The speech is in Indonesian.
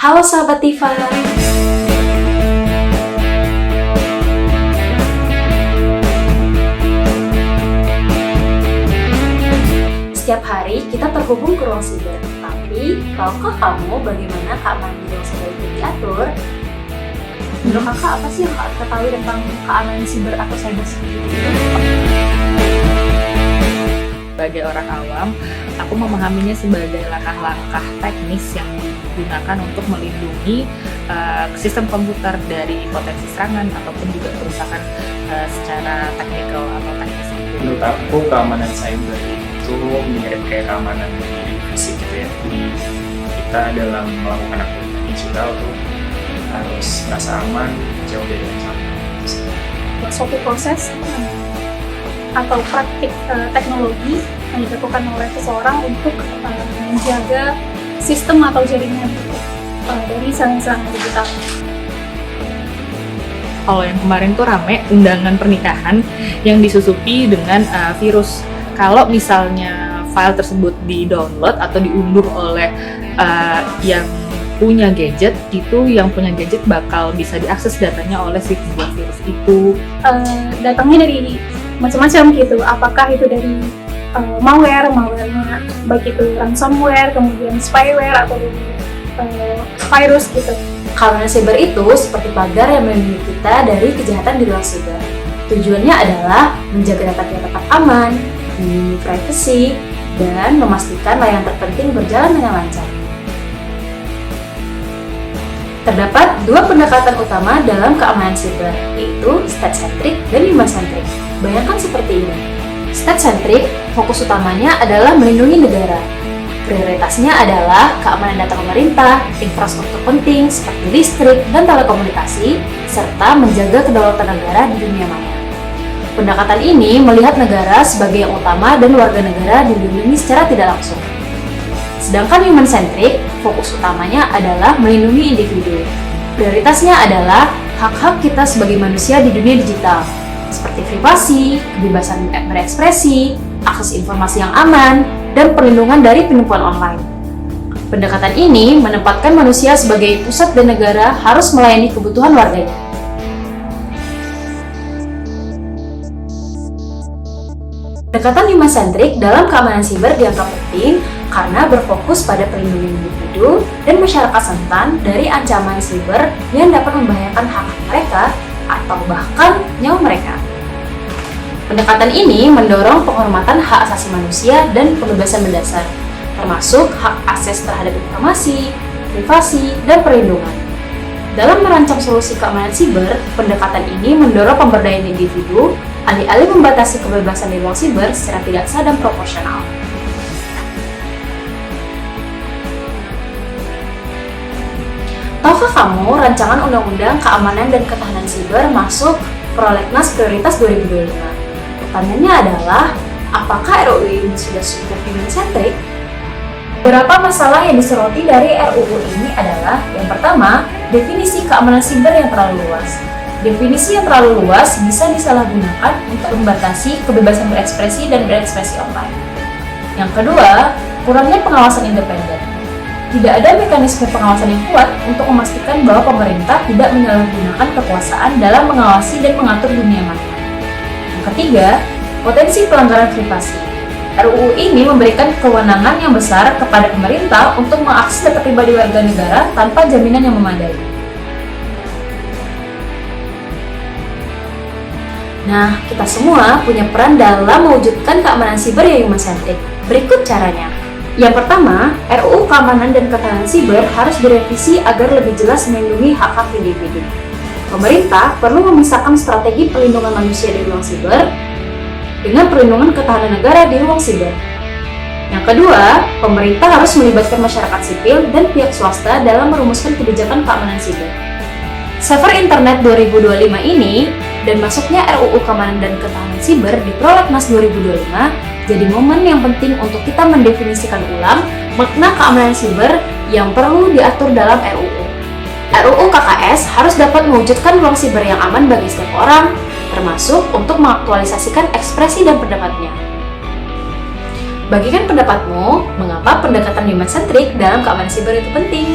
Halo sahabat Tifa. Setiap hari kita terhubung ke ruang siber. Tapi, tahukah kamu bagaimana keamanan di ruang siber itu diatur? Menurut kakak, apa sih yang kakak ketahui tentang keamanan siber atau cyber security? Sebagai orang awam, aku memahaminya sebagai langkah-langkah teknis yang digunakan untuk melindungi sistem komputer dari potensi serangan ataupun juga kerusakan secara teknikal atau teknis. Menurut aku keamanan cyber itu mirip kayak keamanan di fisik gitu ya. Jadi kita dalam melakukan aktivitas digital tuh harus merasa aman, jauh dari ancaman. Suatu proses atau praktik teknologi yang dilakukan oleh seseorang untuk menjaga sistem atau jaringan dari serangan digital. Kalau yang kemarin tuh rame undangan pernikahan yang disusupi dengan virus. Kalau misalnya file tersebut di-download atau diunduh oleh yang punya gadget, itu yang punya gadget bakal bisa diakses datanya oleh si pembuat virus itu. Datangnya dari macam-macam gitu, apakah itu dari malware-nya, baik itu ransomware, kemudian spyware atau virus gitu. Keamanan siber itu seperti pagar yang melindungi kita dari kejahatan di luar siber. Tujuannya adalah menjaga data kita tetap aman, melindungi privasi, dan memastikan layanan terpenting berjalan dengan lancar. Terdapat dua pendekatan utama dalam keamanan siber, yaitu state-centric dan human-centric. Bayangkan seperti ini. State-centric, fokus utamanya adalah melindungi negara. Prioritasnya adalah keamanan data pemerintah, infrastruktur penting seperti listrik dan telekomunikasi, serta menjaga kedaulatan negara di dunia maya. Pendekatan ini melihat negara sebagai yang utama dan warga negara dilindungi secara tidak langsung. Sedangkan human-centric, fokus utamanya adalah melindungi individu. Prioritasnya adalah hak-hak kita sebagai manusia di dunia digital, seperti privasi, kebebasan berekspresi, akses informasi yang aman, dan perlindungan dari penipuan online. Pendekatan ini menempatkan manusia sebagai pusat dan negara harus melayani kebutuhan warganya. Pendekatan human-centric dalam keamanan siber dianggap penting karena berfokus pada perlindungan individu dan masyarakat rentan dari ancaman siber yang dapat membahayakan hak mereka atau bahkan nyawa mereka. Pendekatan ini mendorong penghormatan hak asasi manusia dan kebebasan mendasar, termasuk hak akses terhadap informasi, privasi, dan perlindungan. Dalam merancang solusi keamanan siber, pendekatan ini mendorong pemberdayaan individu, alih-alih membatasi kebebasan di ruang siber secara tidak sah dan proporsional. Tahukah kamu rancangan Undang-Undang Keamanan dan Ketahanan Siber masuk Prolegnas Prioritas 2025? Pertanyaannya adalah, apakah RUU ini sudah cukup human-centric? Beberapa masalah yang disoroti dari RUU ini adalah, yang pertama, definisi keamanan siber yang terlalu luas. Definisi yang terlalu luas bisa disalahgunakan untuk membatasi kebebasan berekspresi dan berekspresi online. Yang kedua, kurangnya pengawasan independen. Tidak ada mekanisme pengawasan yang kuat untuk memastikan bahwa pemerintah tidak menyalahgunakan kekuasaan dalam mengawasi dan mengatur dunia maya. Yang ketiga, potensi pelanggaran privasi. RUU ini memberikan kewenangan yang besar kepada pemerintah untuk mengakses data pribadi warga negara tanpa jaminan yang memadai. Nah, kita semua punya peran dalam mewujudkan keamanan siber yang human-centric. Berikut caranya. Yang pertama, RUU Keamanan dan Ketahanan Siber harus direvisi agar lebih jelas melindungi hak-hak individu. Pemerintah perlu memisahkan strategi perlindungan manusia di ruang siber dengan perlindungan ketahanan negara di ruang siber. Yang kedua, pemerintah harus melibatkan masyarakat sipil dan pihak swasta dalam merumuskan kebijakan keamanan siber. Server Internet 2025 ini dan masuknya RUU Keamanan dan Ketahanan Siber di Prolegnas 2025 jadi momen yang penting untuk kita mendefinisikan ulang makna keamanan siber yang perlu diatur dalam RUU. RUU KKS harus dapat mewujudkan ruang siber yang aman bagi setiap orang, termasuk untuk mengaktualisasikan ekspresi dan pendapatnya. Bagikan pendapatmu, mengapa pendekatan human-centric dalam keamanan siber itu penting?